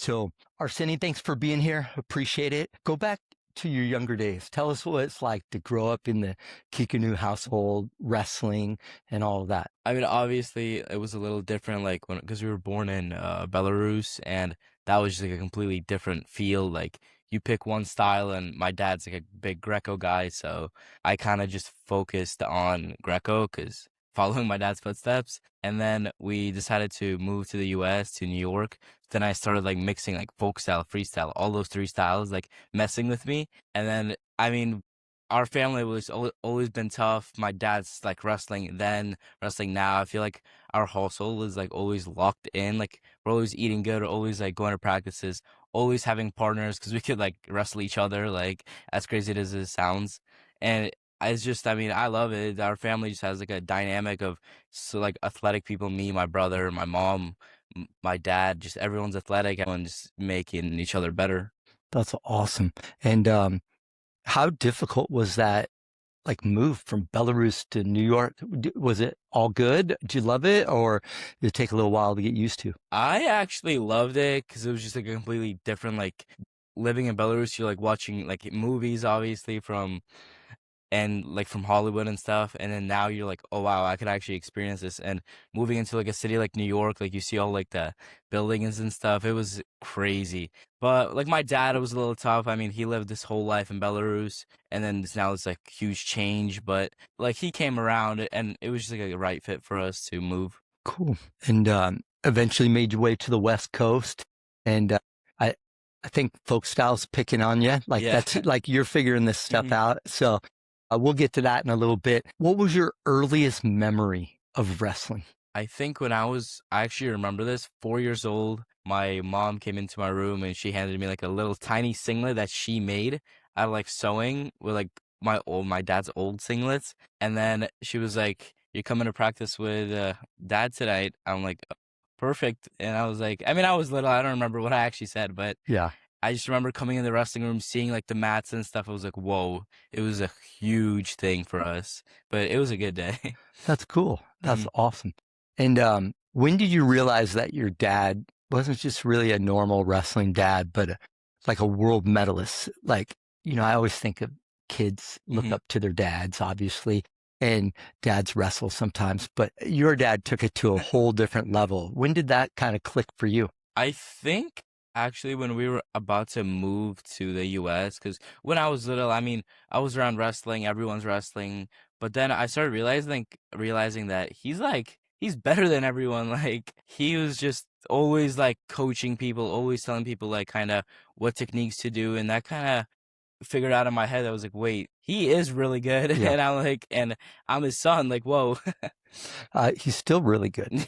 So, Arseni, thanks for being here. Appreciate it. Go back to your younger days. Tell us what it's like to grow up in the Kikiniou household, wrestling, and all of that. I mean, obviously, it was a little different, like because we were born in Belarus, and that was just like a completely different feel. Like you pick one style, and my dad's like a big Greco guy, so I kind of just focused on Greco because following my dad's footsteps. And then we decided to move to the U.S. to New York. Then I started like mixing like folk style, freestyle, all those three styles, like messing with me. And then I mean, our family was always been tough. My dad's like wrestling then, wrestling now. I feel like our household is like always locked in. Like we're always eating good, or always like going to practices, always having partners because we could like wrestle each other. Like as crazy as it sounds, and it's just, I mean, I love it. Our family just has like a dynamic of so like athletic people. Me, my brother, my mom, my dad. Just everyone's athletic. Everyone's making each other better. That's awesome. And how difficult was that, like, move from Belarus to New York? Was it all good? Did you love it, or did it take a little while to get used to? I actually loved it because it was just like a completely different, like living in Belarus. You're like watching like movies, obviously from and like from Hollywood and stuff, and then now you're like, oh wow, I could actually experience this. And moving into like a city like New York, like you see all like the buildings and stuff. It was crazy. But like my dad, it was a little tough. I mean, he lived this whole life in Belarus, and then now it's like huge change. But like he came around, and it was just like a right fit for us to move. Cool. And eventually made your way to the West Coast. And I, I think folk style's picking on you. Like Yeah. that's like you're figuring this stuff Mhm. out. So we'll get to that in a little bit. What was your earliest memory of wrestling? I think I actually remember this, 4 years old, my mom came into my room and she handed me like a little tiny singlet that she made out of like sewing with like my dad's old singlets. And then she was like, "You're coming to practice with dad tonight." I'm like, perfect. And I was like, I mean, I was little, I don't remember what I actually said, but Yeah, I just remember coming in the wrestling room, seeing like the mats and stuff. I was like, whoa, it was a huge thing for us, but it was a good day. that's cool. That's Mhm. awesome. And when did you realize that your dad wasn't just really a normal wrestling dad, but like a world medalist? Like, I always think of kids look Mhm. up to their dads, obviously, and dads wrestle sometimes, but your dad took it to a whole different level. When did that kind of click for you? I think actually when we were about to move to the US, because when I was little, I mean, I was around wrestling, everyone's wrestling, but then I started realizing that he's better than everyone. Like he was just always like coaching people, always telling people like kind of what techniques to do, and that kind of figured out in my head. I was like, wait, he is really good, Yeah. and I'm like, and I'm his son. Like, whoa, He's still really good.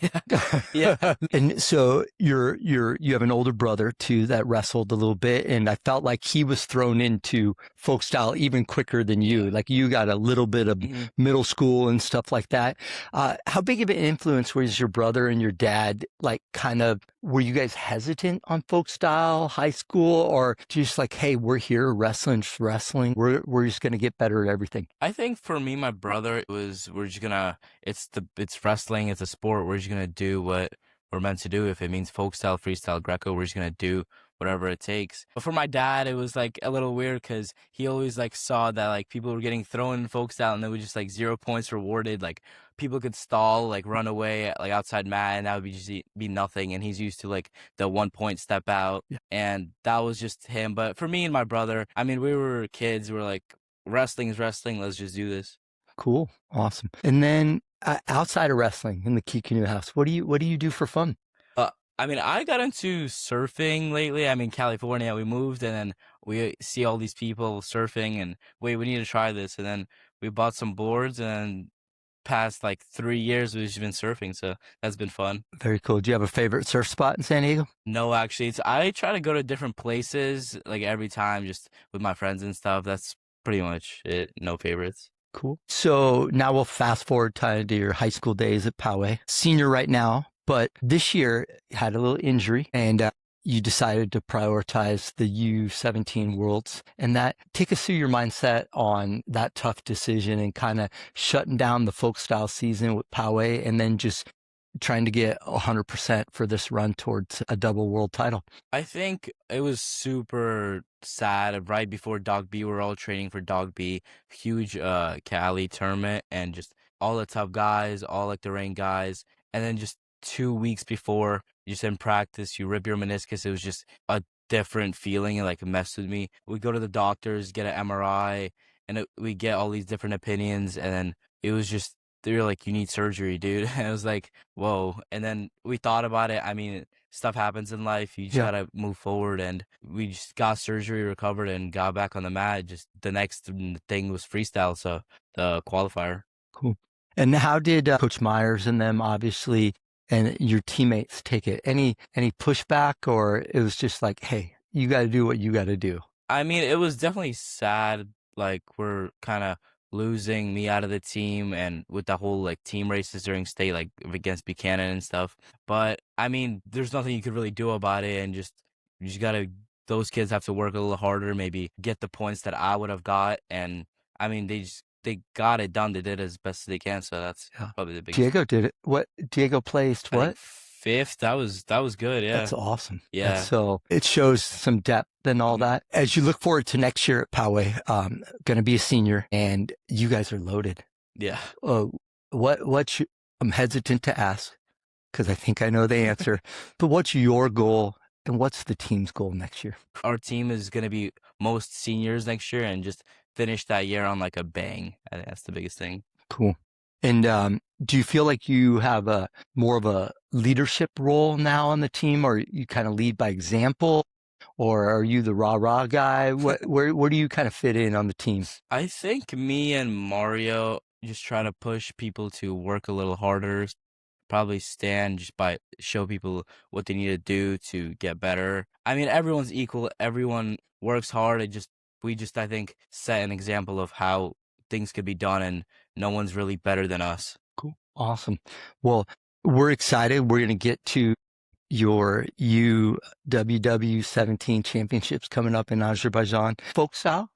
yeah, yeah. And so you have an older brother too that wrestled a little bit, and I felt like he was thrown into folk style even quicker than you. Yeah. Like you got a little bit of Mhm. middle school and stuff like that. How big of an influence was your brother and your dad? Like, kind of, were you guys hesitant on folk style, high school, or just like, hey, we're here, wrestling's wrestling. We're just gonna get better at everything. I think for me, my brother, it was we're just gonna it's wrestling, it's a sport. We're just gonna do what we're meant to do. If it means folk style, freestyle, Greco, we're just gonna do whatever it takes. But for my dad, it was like a little weird because he always like saw that like people were getting thrown in folk style and they were just like 0 points rewarded. Like people could stall, like run away like outside mat, and that would be nothing. And he's used to like the 1 point step out, Yeah, and that was just him. But for me and my brother, I mean, we were kids. We are like, wrestling is wrestling. Let's just do this. cool, awesome. And then outside of wrestling in the Kikinu house, what do you do for fun? Uh, I mean, I got into surfing lately. I'm in California. We moved, and then we see all these people surfing, and wait, we need to try this. And then we bought some boards, and past like 3 years, we've just been surfing. So that's been fun. Very cool. Do you have a favorite surf spot in San Diego? No, actually, I try to go to different places like every time, just with my friends and stuff. That's pretty much it. No favorites. Cool. So now we'll fast forward time to your high school days at Poway. Senior right now, but this year had a little injury and you decided to prioritize the U17 Worlds. And that, take us through your mindset on that tough decision and kind of shutting down the folk style season with Poway and then just trying to get 100% for this run towards a double world title? I think it was super sad right before Dog B. We're all training for Dog B, huge Cali tournament, and just all the tough guys, all like the ranked guys, and then just 2 weeks before, just in practice, you rip your meniscus. It was just a different feeling and like it messed with me. We go to the doctors, get an MRI, and we get all these different opinions, and then it was just they were like, "You need surgery, dude." And I was like, "Whoa!" And then we thought about it. I mean, stuff happens in life. You just Yeah, gotta move forward. And we just got surgery, recovered, and got back on the mat. Just the next thing was freestyle, so the qualifier. cool. And how did Coach Myers and them, obviously, and your teammates take it? Any pushback, or it was just like, hey, you got to do what you got to do? I mean, it was definitely sad. Like we're kind of losing me out of the team, and with the whole like team races during state, like against Buchanan and stuff. But I mean, there's nothing you could really do about it, and just you just gotta. Those kids have to work a little harder, maybe get the points that I would have got, and I mean, they got it done. They did as best as they can, so that's Yeah. probably the biggest. Diego did it. What? Diego placed I think what? fifth. That was good. That's Yeah, awesome. And yeah, so it shows some depth and all mhm, that. As you look forward to next year at Poway, going to be a senior, and you guys are loaded. yeah. Uh, I'm hesitant to ask because I think I know the answer, but what's your goal and what's the team's goal next year? Our team is gonna be most seniors next year and just finish that year on like a bang. I think that's the biggest thing. Cool. And do you feel like you have a more of a leadership role now on the team, or you kind of lead by example, or are you the rah-rah guy? Where do you kind of fit in on the team? I think me and Mario just try to push people to work a little harder, probably stand just by show people what they need to do to get better. I mean, everyone's equal. Everyone works hard. We just I think set an example of how things could be done, and no one's really better than us. Cool. Awesome. Well, we're excited. We're going to get to your UWW 17 championships coming up in Azerbaijan. Folk style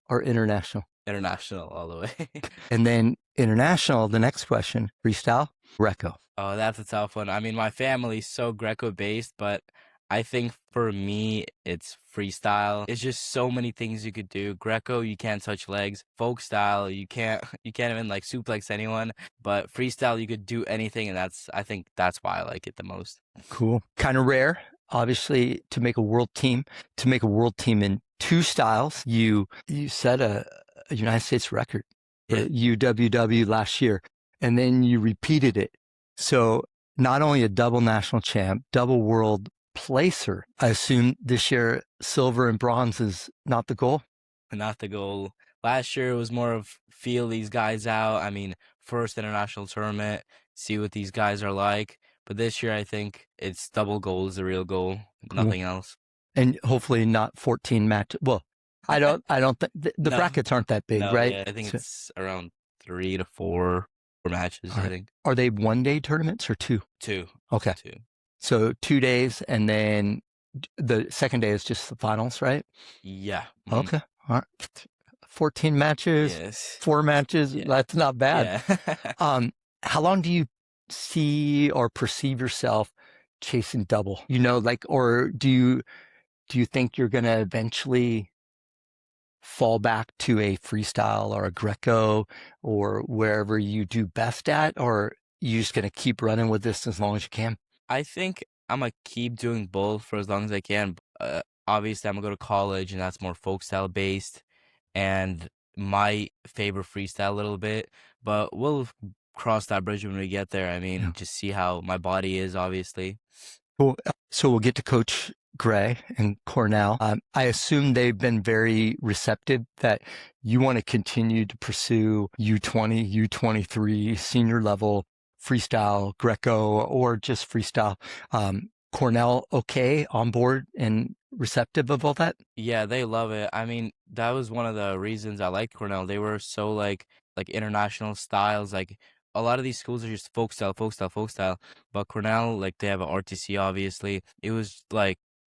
or international? International all the way. And then international, the next question, freestyle, Greco. Oh, that's a tough one. I mean, my family's so Greco-based, but I think for me, it's freestyle. It's just so many things you could do. Greco, you can't touch legs. Folk style, you can't even like suplex anyone. But freestyle, you could do anything, and I think that's why I like it the most. Cool. Kind of rare, obviously, to make a world team. To make a world team in two styles, you set a United States record for Yeah, UWW last year, and then you repeated it. So not only a double national champ, double world placer. I assume this year silver and bronze is not the goal. not the goal. Last year it was more of feel these guys out. I mean, first international tournament, see what these guys are like. But this year, I think it's double goal is the real goal, Cool. nothing else. And hopefully not 14 match. Well, I don't think the No, brackets aren't that big, no, right? yeah, I think So, it's around 3 to 4 matches. all I right. think Are they 1 day tournaments or two? two, Okay. two. So 2 days and then the second day is just the finals, right? Yeah. Okay. All right. 14 matches, Yes. 4 matches. Yeah. That's not bad. Yeah. How long do you see or perceive yourself chasing double? Like, or do you think you're going to eventually fall back to a freestyle or a Greco or wherever you do best at, or you just going to keep running with this as long as you can? I think I'm gonna keep doing both for as long as I can. Obviously, I'm gonna go to college, and that's more folk style based, and my favorite freestyle a little bit. But we'll cross that bridge when we get there. I Yeah. mean, just see how my body is, obviously. Cool. So we'll get to Coach Gray and Cornell. I assume they've been very receptive that you want to continue to pursue U20, U23, senior level freestyle, Greco, or just freestyle. Cornell, okay, on board and receptive of all that? Yeah, they love it. I mean, that was one of the reasons I liked Cornell. They were so like international styles. Like a lot of these schools are just folk style, folk style, folk style. But Cornell, like they have an RTC, obviously. It was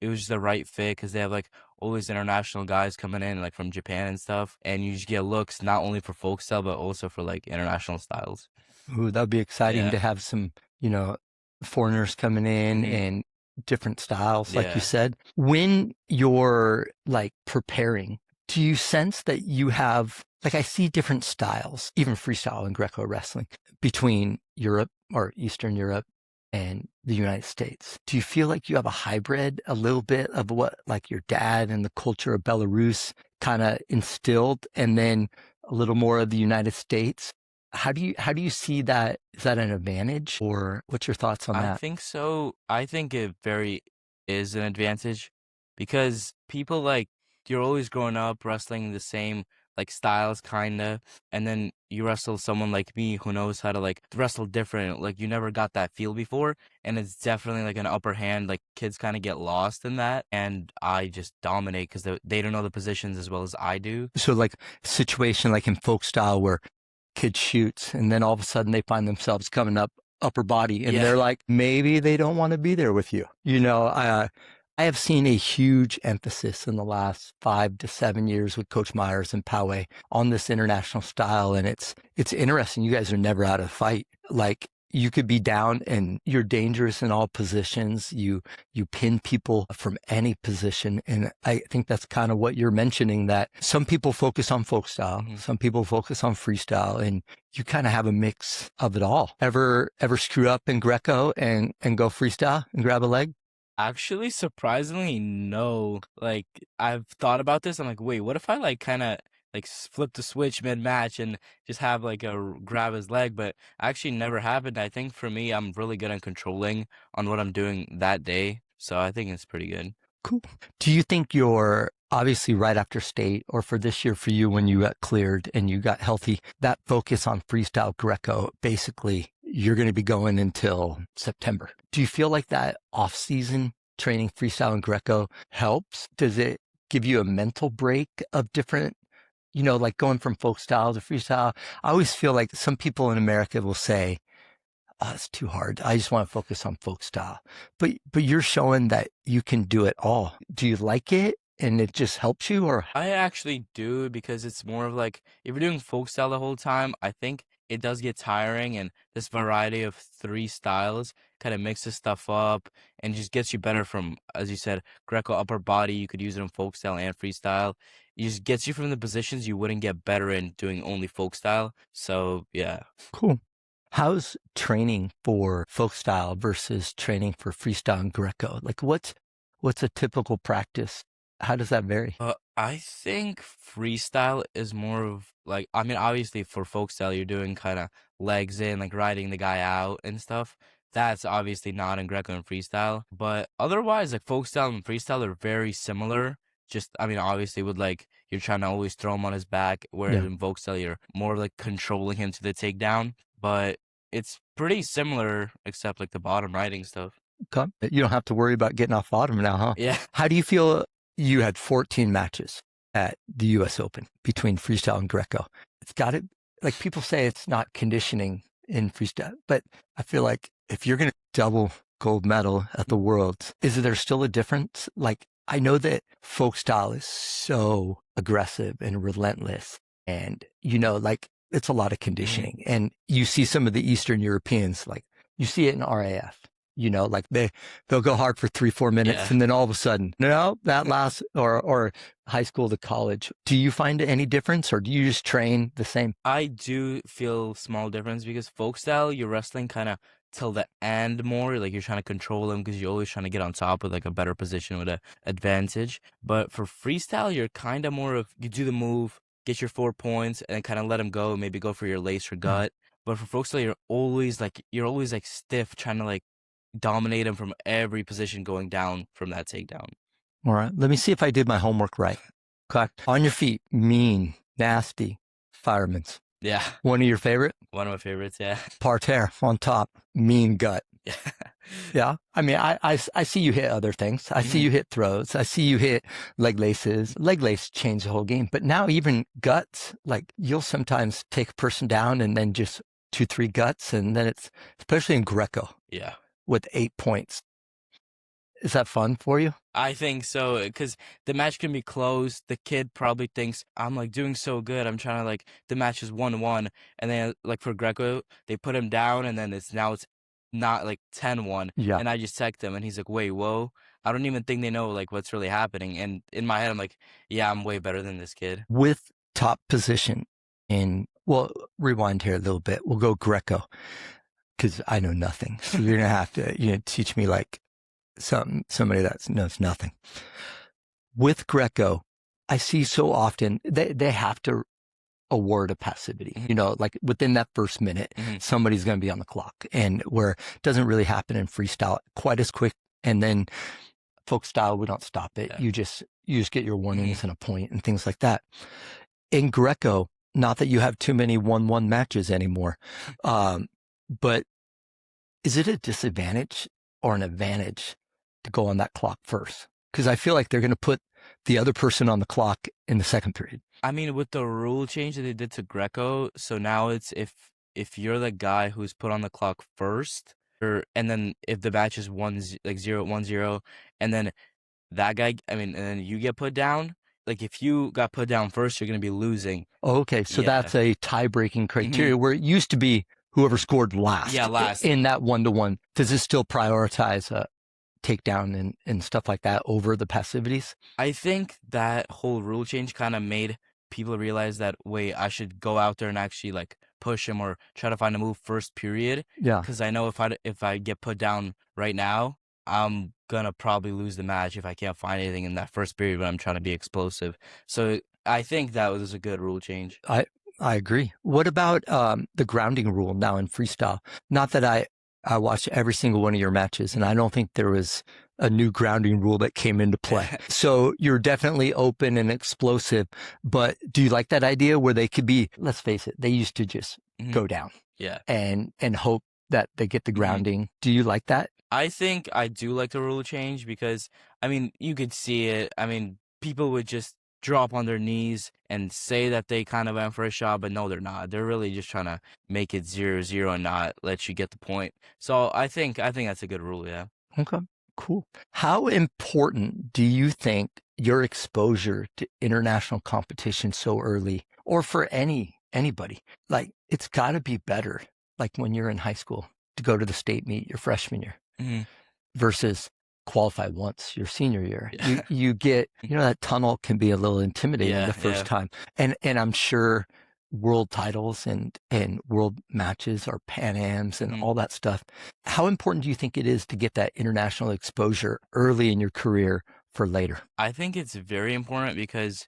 just the right fit because they have like all these international guys coming in, like from Japan and stuff. And you just get looks not only for folk style but also for like international styles. Ooh, that'd be exciting Yeah. to have some, you know, foreigners coming in Hmm. and different styles, like you Yeah. said. When you're like preparing, do you sense that you have, like, I see different styles, even freestyle and Greco wrestling between Europe or Eastern Europe and the United States. Do you feel like you have a hybrid, a little bit of what like your dad and the culture of Belarus kind of instilled, and then a little more of the United States? How do you see that? Is that an advantage, or what's your thoughts on I that? think so. I think it very is an advantage because people like you're always growing up wrestling the same like styles kinda, and then you wrestle someone like me who knows how to like wrestle different. Like you never got that feel before, and it's definitely like an upper hand. Like kids kind of get lost in that, and I just dominate because they don't know the positions as well as I do. So like situation like in folk style where kid shoots and then all of a sudden they find themselves coming up upper body and Yeah. they're like, maybe they don't want to be there with you. I have seen a huge emphasis in the last 5 to 7 years with Coach Myers and Poway on this international style. And it's interesting. You guys are never out of the fight. Like you could be down and you're dangerous in all positions. You pin people from any position. And I think that's kind of what you're mentioning, that some people focus on folk style, Mhm. some people focus on freestyle, and you kind of have a mix of it all. Ever screw up in Greco and go freestyle and grab a leg? Actually, surprisingly, no. Like, I've thought about this. I'm like, wait, what if I like kind of like flip the switch mid-match and just have like grab his leg? But actually, never happened. I think for me, I'm really good at controlling on what I'm doing that day, so I think it's pretty good. Cool. Do you think you're obviously right after state, or for this year for you when you got cleared and you got healthy, that focus on freestyle Greco, basically you're going to be going until September. Do you feel like that off season training freestyle and Greco helps? Does it give you a mental break of different, like going from folk style to freestyle? I always feel like some people in America will say, oh, it's too hard. I just want to focus on folk style. But you're showing that you can do it all. Do you like it and it just helps you, or I actually do because it's more of like if you're doing folk style the whole time, I think it does get tiring and this variety of three styles kind of mixes stuff up and just gets you better from, as you said, Greco upper body, you could use it in folk style and freestyle. It just gets you from the positions you wouldn't get better in doing only folk style. So yeah. cool? How's training for folk style versus training for freestyle and Greco? Like what's a typical practice? How does that vary? I think freestyle is more of like, I mean, obviously for folk style, you're doing kind of legs in, like riding the guy out and stuff. That's obviously not in Greco and freestyle. But otherwise, like folk style and freestyle are very similar. Just, I mean, obviously with like, you're trying to always throw him on his back, whereas Yeah. in folk style, you're more like controlling him to the takedown. But it's pretty similar, except like the bottom riding stuff. Okay. You don't have to worry about getting off bottom now, huh? Yeah. How do you feel? You had 14 matches at the US Open between freestyle and Greco. It's got it. Like people say it's not conditioning in freestyle, but I feel like if you're going to double gold medal at the Worlds, is there still a difference? Like I know that folk style is so aggressive and relentless and, like it's a lot of Hmm. conditioning, and you see some of the Eastern Europeans, like you see it in RAF, like they'll go hard for 3, 4 minutes Yeah. and then all of a sudden, no, that lasts, or high school to college. Do you find any difference or do you just train the same? I do feel small difference because folk style, you're wrestling kind of till the end more. Like you're trying to control them because you're always trying to get on top with like a better position with a advantage. But for freestyle, you're kind of more of you do the move, get your 4 points, and then kind of let them go. Maybe go for your lace or Yeah. gut. But for folk style, you're always like stiff, trying to like dominate them from every position going down from that takedown. All right. Let me see if I did my homework right. Okay. On your feet, mean, nasty, fireman's. Yeah, One of your favorite? one of my favorites. Yeah, Parterre on top, mean gut. yeah. Yeah. I mean, I see you hit other things. I see Mhm. you hit throws. I see you hit leg laces. Leg lace changed the whole game. But now even guts, like you'll sometimes take a person down and then just 2, 3 guts. And then it's, especially in Greco Yeah. with 8 points. Is that fun for you? I think so, because the match can be close. The kid probably thinks I'm like doing so good. I'm trying to like the match is 1-1, and then like for Greco, they put him down, and then it's not like 10-1, Yeah. and I just text him and he's like, "Wait, whoa." I don't even think they know like what's really happening. And in my head I'm like, "Yeah, I'm way better than this kid." With top position in, well, rewind here a little bit. We'll go Greco because I know nothing. So you're going to have to, teach me like somebody that knows nothing. With Greco, I see so often they have to award a passivity. Mhm, Like within that first minute, mhm, somebody's going to be on the clock, and where it doesn't really happen in freestyle quite as quick. And then folk style, we don't stop it. yeah, You just get your mhm. warnings and a point and things like that. In Greco, not that you have too many 1-1 matches anymore, um, but is it a disadvantage or an advantage to go on that clock first? Because I feel like they're going to put the other person on the clock in the second period. I mean, with the rule change that they did to Greco, so now it's if you're the guy who's put on the clock first, or and then if the match is like 0-1-0, and then that guy, I mean, and then you get put down, like if you got put down first, you're gonna be losing. Okay, so Yeah. that's a tie-breaking Hmm. criteria where it used to be whoever scored Yeah, last last. in that 1-1. Does it still prioritize a takedown and stuff like that over the passivities? I think that whole rule change kind of made people realize that, wait, I should go out there and actually like push him or try to find a move first period. Yeah, Because I know if I get put down right now, I'm gonna probably lose the match if I can't find anything in that first period when I'm trying to be explosive. So I think that was a good rule change. I I agree. What about the grounding rule now in freestyle? Not that I watched every single one of your matches, and I don't think there was a new grounding rule that came into play. So you're definitely open and explosive, but do you like that idea where they could be, let's face it, they used to just Mhm. go down Yeah. and hope that they get the Mhm. grounding. Do you like that? I think I do like the rule change because, I mean, you could see it. I mean, people would just drop on their knees and say that they kind of went for a shot, but no, they're not. They're really just trying to make it 0-0 and not let you get the point. So I think that's a good rule, yeah. Okay, cool. How important do you think your exposure to international competition so early, or for anybody? Like it's got to be better, like when you're in high school, to go to the state meet your freshman year Hmm. versus qualify once your senior year. You Yeah. you get, that tunnel can be a little intimidating the Yeah, first yeah. time. And I'm sure world titles and world matches or Pan Ams and Mhm. all that stuff. How important do you think it is to get that international exposure early in your career for later? I think it's very important because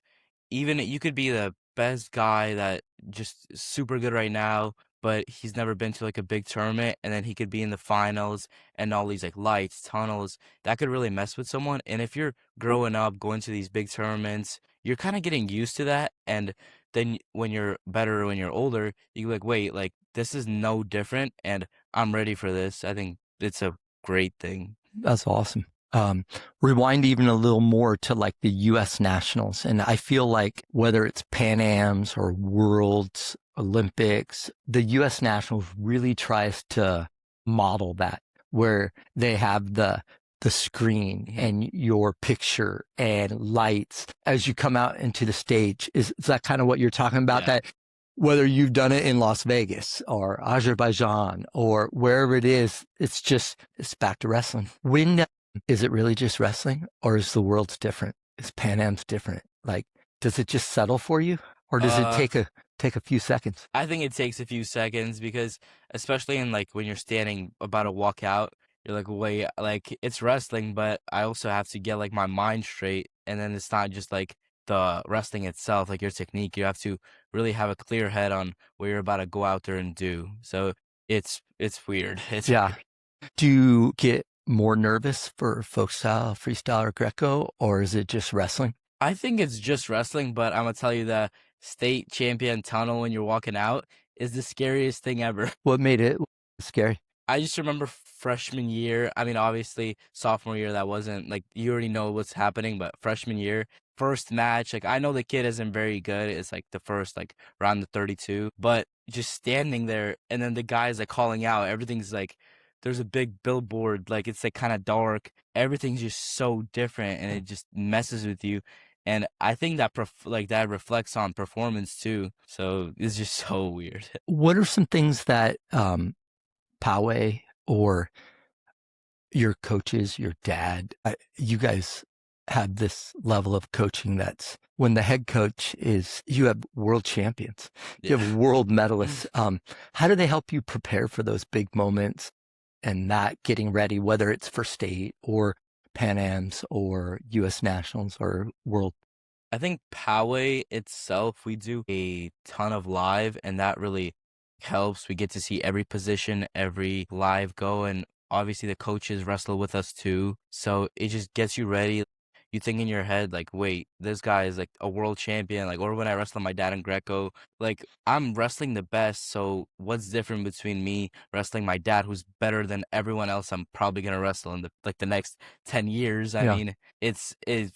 even you could be the best guy that just super good right now, but he's never been to like a big tournament, and then he could be in the finals and all these like lights, tunnels that could really mess with someone. And if you're growing up going to these big tournaments, you're kind of getting used to that. And then when you're better, when you're older, you're like, wait, like this is no different, and I'm ready for this. I think it's a great thing. That's awesome. Um, Rewind even a little more to like the US nationals. And I feel like whether it's Pan Ams or Worlds, Olympics, the US nationals really tries to model that where they have the screen Mhm. and your picture and lights as you come out into the stage. Is that kind of what you're talking about? Yeah. That whether you've done it in Las Vegas or Azerbaijan or wherever it is, it's back to wrestling. When is it really just wrestling or is the world's different? Is Pan Am's different? Like, does it just settle for you or does it Uh, take a few seconds? I think it takes a few seconds because, especially in like when you're standing about to walk out, you're like, wait, like it's wrestling, but I also have to get like my mind straight. And then it's not just like the wrestling itself, like your technique. You have to really have a clear head on what you're about to go out there and do. So it's weird. It's Yeah. weird. Do you get more nervous for folk style, freestyle, or Greco, or is it just wrestling? I think it's just wrestling, but I'm gonna tell you the state champion tunnel when you're walking out is the scariest thing ever. What made it scary? I just remember freshman year. I mean, obviously, sophomore year, that wasn't like you already know what's happening, but freshman year, first match, like I know the kid isn't very good. It's like the first, like around the 32, but just standing there and then the guy's like calling out, everything's like, there's a big billboard, like it's like kind of dark. Everything's just so different and it just messes with you. And I think that like that reflects on performance too. So it's just so weird. What are some things that Poway or your coaches, your dad, you guys have this level of coaching that's when the head coach is, you have world champions, you Yeah. have world medalists. How do they help you prepare for those big moments and that getting ready, whether it's for state or Pan Ams or US Nationals or world? I think Poway itself, we do a ton of live, and that really helps. We get to see every position, every live go, and obviously the coaches wrestle with us too. So it just gets you ready. You think in your head, like, wait, this guy is like a world champion. Like, or when I wrestled my dad in Greco, like, I'm wrestling the best. So what's different between me wrestling my dad, who's better than everyone else I'm probably gonna wrestle in the next 10 years? I Yeah. mean, it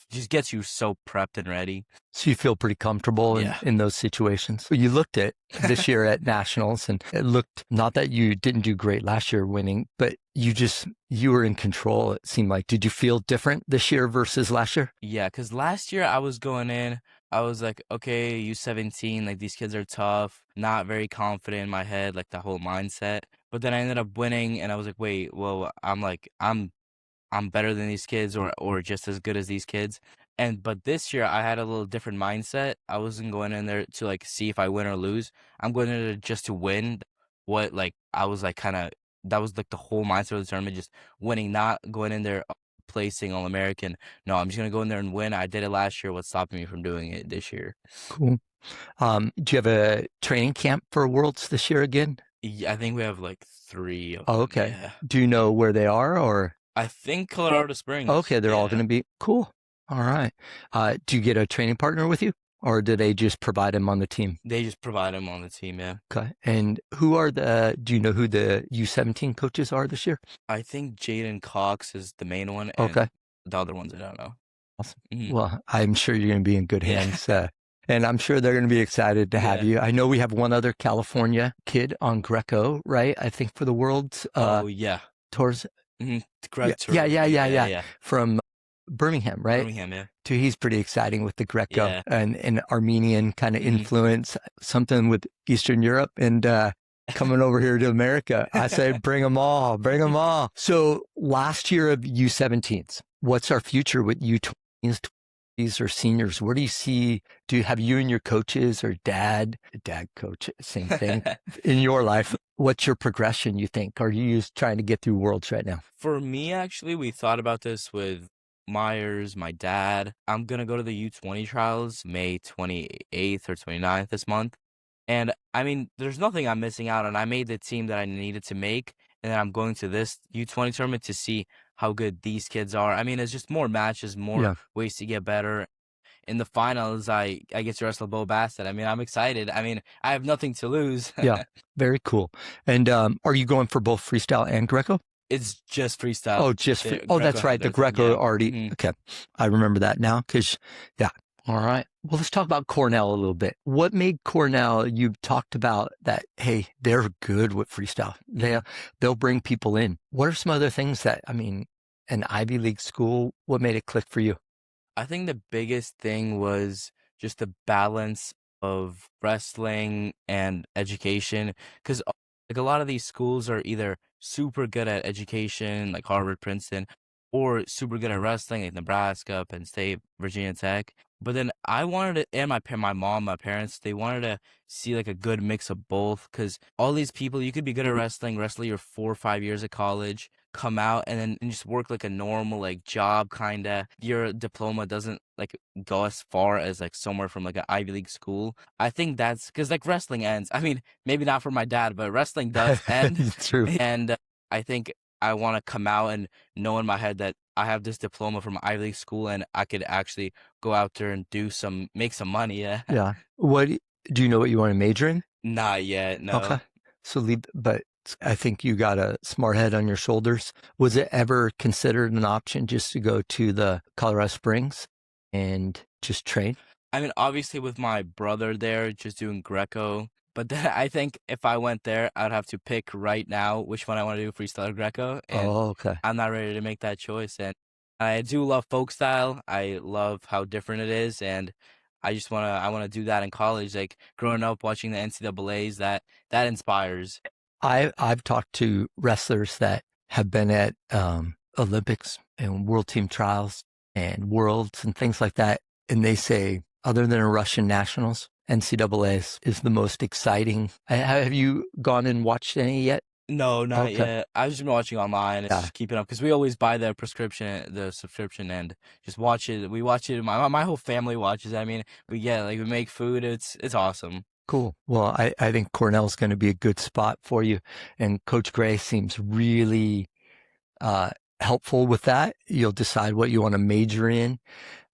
just gets you so prepped and ready. So you feel pretty comfortable Yeah. in those situations. You looked at this year at nationals and it looked not that you didn't do great last year winning, but you were in control. It seemed like, did you feel different this year versus last year? Yeah, because last year I was going in, I was like, okay, U17, like these kids are tough, not very confident in my head, like the whole mindset. But then I ended up winning and I was like, wait, well, I'm better than these kids or just as good as these kids. And but this year I had a little different mindset. I wasn't going in there to like see if I win or lose. I'm going in there just to win. What like I was like kind of that was like the whole mindset of the tournament, just winning, not going in there placing All American. No, I'm just gonna go in there and win. I did it last year. What's stopping me from doing it this year? Cool. Do you have a training camp for Worlds this year again? Yeah, I think we have like three of Oh, them. okay. Yeah, Do you know where they are or? I think Colorado Springs. Okay, they're all going Yeah, to be cool. All right. Do you get a training partner with you or do they just provide them on the team? they just provide them on the team. Yeah. Okay. And do you know who the U17 coaches are this year? I think Jaden Cox is the main one, and Okay. the other ones I don't know. Awesome. Mhm. Well, I'm sure you're going to be in good Yeah, hands. And I'm sure they're going to be excited to have yeah. you. I know we have one other California kid on Greco, right? I think for the World's Oh yeah. tours. Greg Tour. Yeah, yeah. From Birmingham, right? Birmingham. Yeah, Too, he's pretty exciting with the Greco yeah. and an Armenian kind of hmm influence, something with Eastern Europe and coming over here to America. I say, bring them all, bring them all. So last year of U17s, what's our future with U20s, 20s or seniors? Where do you see, do you have you and your coaches or dad coach, same thing in your life? What's your progression, you think? Are you just trying to get through Worlds right now? For me, actually, we thought about this with Myers, my dad. I'm gonna go to the U20 trials May 28th or 29th this month. And I mean, there's nothing I'm missing out on. I made the team that I needed to make, and then I'm going to this U20 tournament to see how good these kids are. I mean, it's just more matches, more Yeah. ways to get better. In the finals, I get to wrestle Bo Bassett. I mean, I'm excited. I mean, I have nothing to lose. Yeah. Very cool. And are you going for both freestyle and Greco? It's just freestyle. Oh, just The oh, Greco that's has right. The everything. Greco Yeah. already. Okay, I remember that now. Because yeah. All right. Well, let's talk about Cornell a little bit. What made Cornell? You talked about that. Hey, they're good with freestyle. They'll bring people in. What are some other things that I mean? An Ivy League school. What made it click for you? I think the biggest thing was just the balance of wrestling and education. Because like a lot of these schools are either super good at education, like Harvard, Princeton, or super good at wrestling, like Nebraska, Penn State, Virginia Tech. But then I wanted to, and my mom, my parents, they wanted to see like a good mix of both. Because all these people, you could be good at wrestling, wrestle your 4 or 5 years of college, come out and then and just work like a normal like job kind of. Your diploma doesn't like go as far as like somewhere from like an Ivy League school. I think that's because like wrestling ends. I mean, maybe not for my dad, but wrestling does end. True. And I think I want to come out and know in my head that I have this diploma from Ivy League school and I could actually go out there and make some money. Yeah. Yeah. What do you know? What you want to major in? Not yet. Okay. No. So leave, but I think you got a smart head on your shoulders. Was it ever considered an option just to go to the Colorado Springs and just train? I mean, obviously with my brother there, just doing Greco. But then I think if I went there, I'd have to pick right now which one I want to do, freestyle or Greco, and Oh, okay. I'm not ready to make that choice. And I do love folk style. I love how different it is, and I wanna do that in college. Like growing up watching the NCAA's, that inspires. I've talked to wrestlers that have been at Olympics and World Team Trials and Worlds and things like that, and they say, other than a Russian Nationals, NCAA is the most exciting. Have you gone and watched any yet? No, not Okay, yet. I've just been watching online. It's yeah, just keeping up because we always buy the subscription, and just watch it. We watch it. My whole family watches it. I mean, we make food. It's awesome. cool. Well, I think Cornell's going to be a good spot for you, and Coach Gray seems really uh, helpful with that. You'll decide what you want to major in.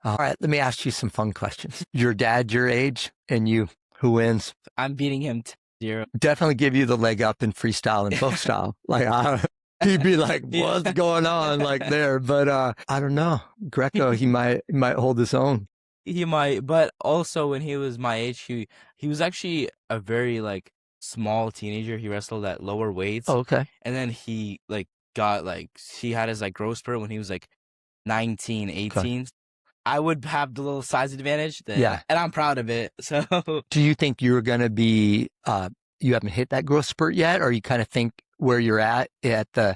All right, let me ask you some fun questions. Your dad, your age, and you, who wins? I'm beating him 0. Definitely give you the leg up in freestyle and folk style. Like, he'd be like, Yeah. what's going on like there? But I don't know. Greco, he might hold his own. He might, but also when he was my age, he was actually a very like small teenager. He wrestled at lower weights, Oh, okay. and then he like got like he had his like growth spurt when he was like 19, Okay. 18. I would have the little size advantage Yeah. and I'm proud of it. So Do you think you're going to be, you haven't hit that growth spurt yet, or you kind of think where you're at the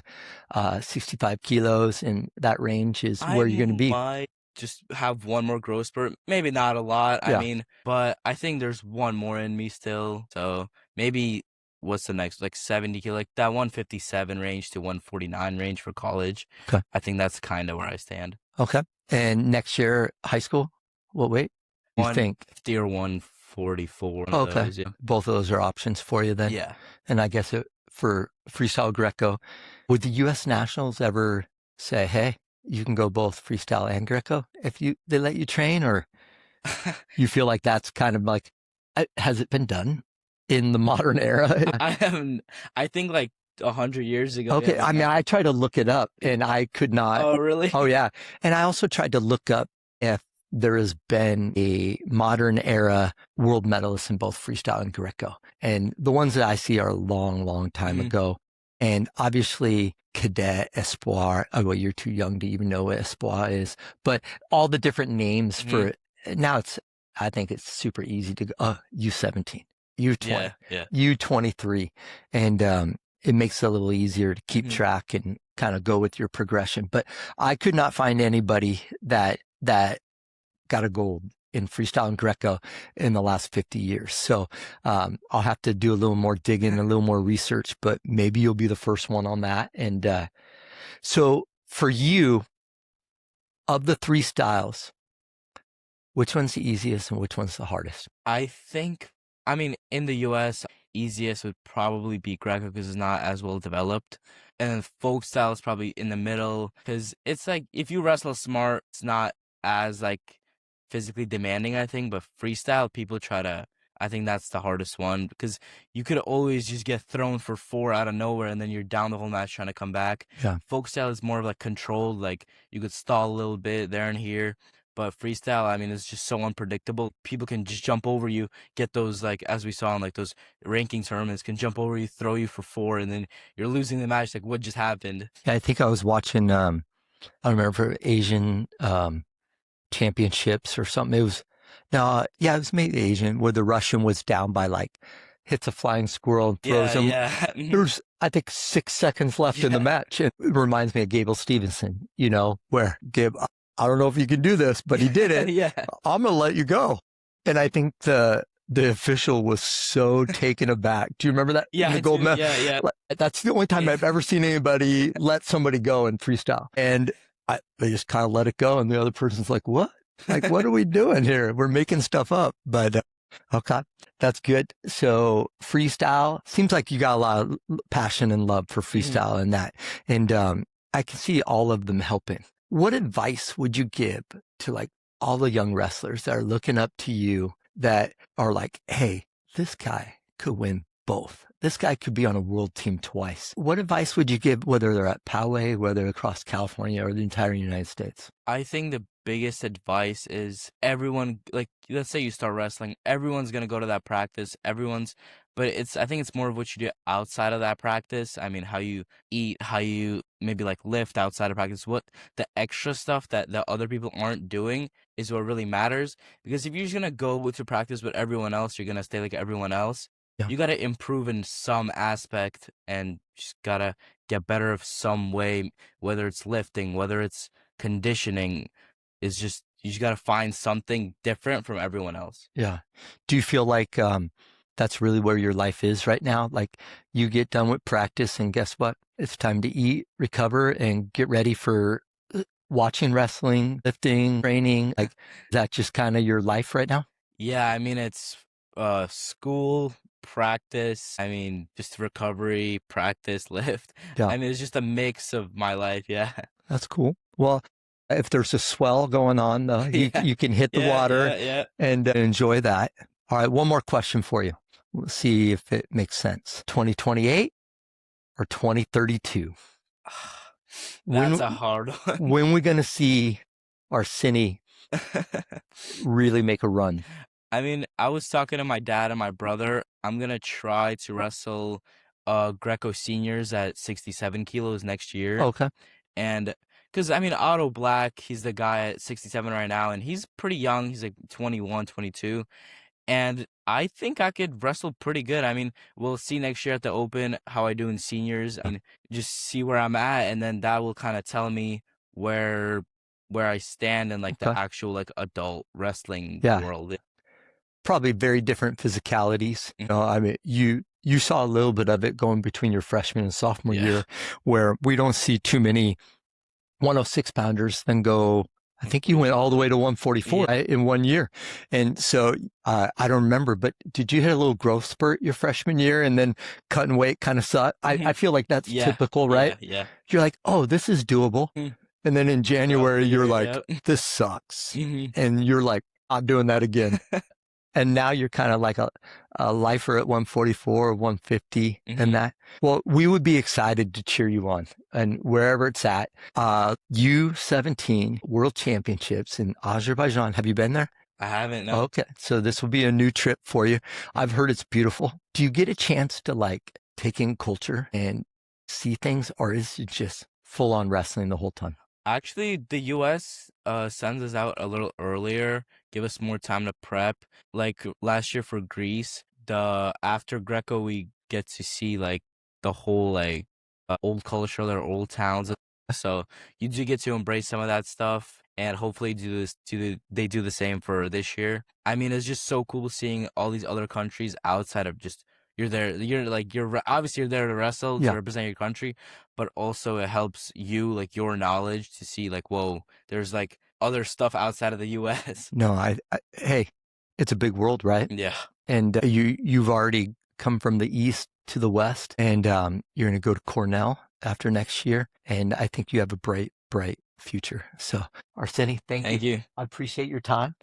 65 kilos and that range is I where you're going to be? might just have one more growth spurt. Maybe not a lot. I Yeah. mean, but I think there's one more in me still. So maybe what's the next? Like 70 kilo, like that 157 range to 149 range for college. Okay. I think that's kind of where I stand. Okay. And next year, high school, what weight you think? 150 or 144. One Oh, of okay. those. Yeah. Both of those are options for you then. Yeah. And I guess for freestyle Greco, would the U.S. Nationals ever say, hey, you can go both freestyle and Greco if they let you train, or you feel like that's kind of like, has it been done in the modern era? I haven't. I think like 100 years ago. Okay. Yeah, I mean, I tried to look it up and I could not. oh, really? Oh, yeah. And I also tried to look up if there has been a modern era world medalist in both freestyle and Greco. And the ones that I see are a long, long time Mhm. ago. And obviously, Cadet, Espoir. Oh, well, you're too young to even know what Espoir is. But all the different names for now, I think it's super easy to go, U17, U20, Yeah. U23. And it makes it a little easier to keep Mhm. track and kind of go with your progression. But I could not find anybody that got a gold in freestyle and Greco in the last 50 years. So I'll have to do a little more digging, a little more research, but maybe you'll be the first one on that. And so for you, of the three styles, which one's the easiest and which one's the hardest? I think, I mean, in the US, easiest would probably be Greco because it's not as well developed. And then folk style is probably in the middle because it's like if you wrestle smart, it's not as like physically demanding, I think. But freestyle, people try to, I think that's the hardest one because you could always just get thrown for 4 out of nowhere and then you're down the whole match trying to come back. Yeah. Folk style is more of like controlled, like you could stall a little bit there and here. But freestyle, I mean, it's just so unpredictable. People can just jump over you, get those, like, as we saw in, like, those ranking tournaments, can jump over you, throw you for 4, and then you're losing the match. Like, what just happened? Yeah, I think I was watching, I don't remember for Asian championships or something. It was, no, yeah, it was maybe Asian where the Russian was down by like, hits a flying squirrel and throws him. Yeah. There's, I think, 6 seconds left in the Yeah. match. It reminds me of Gable Stevenson, where Gabe, I don't know if you can do this, but he did it. Yeah. I'm going to let you go. And I think the official was so taken aback. Do you remember that? Yeah, The I gold do. medal. Yeah. That's the only time I've ever seen anybody let somebody go in freestyle. And they just kind of let it go. And the other person's like, what? Like, what are we doing here? We're making stuff up. But okay, that's good. So freestyle, seems like you got a lot of passion and love for freestyle and that. And I can see all of them helping. What advice would you give to like all the young wrestlers that are looking up to you that are like, hey, this guy could win both. This guy could be on a world team twice. What advice would you give, whether they're at Poway, whether across California or the entire United States? I think the biggest advice is everyone, like, let's say you start wrestling, everyone's going to go to that practice. But I think it's more of what you do outside of that practice. I mean, how you eat, how you maybe like lift outside of practice, what the extra stuff that the other people aren't doing is what really matters. Because if you're just going to go with your practice with everyone else, you're going to stay like everyone else. Yeah. you gotta improve in some aspect and just gotta get better of some way, whether it's lifting, whether it's conditioning. Is just you just gotta find something different from everyone else. Yeah. Do you feel like that's really where your life is right now? Like you get done with practice and guess what? It's time to eat, recover, and get ready for watching wrestling, lifting, training. Like, is that just kind of your life right now? Yeah, I mean it's school, practice, I mean just recovery, practice, lift. Yeah, I mean it's just a mix of my life, yeah. that's cool. Well, if there's a swell going on, Yeah. you can hit the Yeah, water yeah, yeah. and enjoy that. All right, one more question for you. We'll see if it makes sense. 2028 or 2032? That's When a hard one. when we gonna see Arseni really make a run? I mean, I was talking to my dad and my brother. I'm gonna try to wrestle Greco seniors at 67 kilos next year. Okay. And because I mean, Otto Black, he's the guy at 67 right now, and he's pretty young. He's like 21, 22. And I think I could wrestle pretty good. I mean, we'll see next year at the Open how I do in seniors. I mean, just see where I'm at, and then that will kind of tell me where where I stand in like the Okay. actual like adult wrestling Yeah. world. Probably very different physicalities. You know, Mhm. I mean, you saw a little bit of it going between your freshman and sophomore Yeah. year, where we don't see too many 106 pounders then go. I think you went all the way to 144 Yeah. right, in 1 year. And so I don't remember, but did you hit a little growth spurt your freshman year and then cutting weight kind of sucked? I Mhm. feel like that's Yeah. typical, right? Yeah. Yeah. You're like, oh, this is doable. Mm. And then in Throughout January, the you're year, like, yeah. this sucks. Mhm. And you're like, I'm doing that again. And now you're kind of like a lifer at 144 or 150 and Mhm. that. Well, we would be excited to cheer you on and wherever it's at. U17 World Championships in Azerbaijan. Have you been there? I haven't, no. Okay. So this will be a new trip for you. I've heard it's beautiful. Do you get a chance to like take in culture and see things, or is it just full on wrestling the whole time? Actually, the US sends us out a little earlier, give us more time to prep. Like last year for Greece, the after Greco we get to see like the whole like old culture, their old towns. So you do get to embrace some of that stuff and hopefully they do the same for this year. I mean, it's just so cool seeing all these other countries outside of just you're there. You're like obviously you're there to wrestle to Yeah. represent your country, but also it helps you like your knowledge to see like whoa there's like other stuff outside of the US. No, hey, it's a big world, right? Yeah. And you've already come from the east to the west, and you're going to go to Cornell after next year, and I think you have a bright future. So, Arseni, thank you. Thank you. I appreciate your time.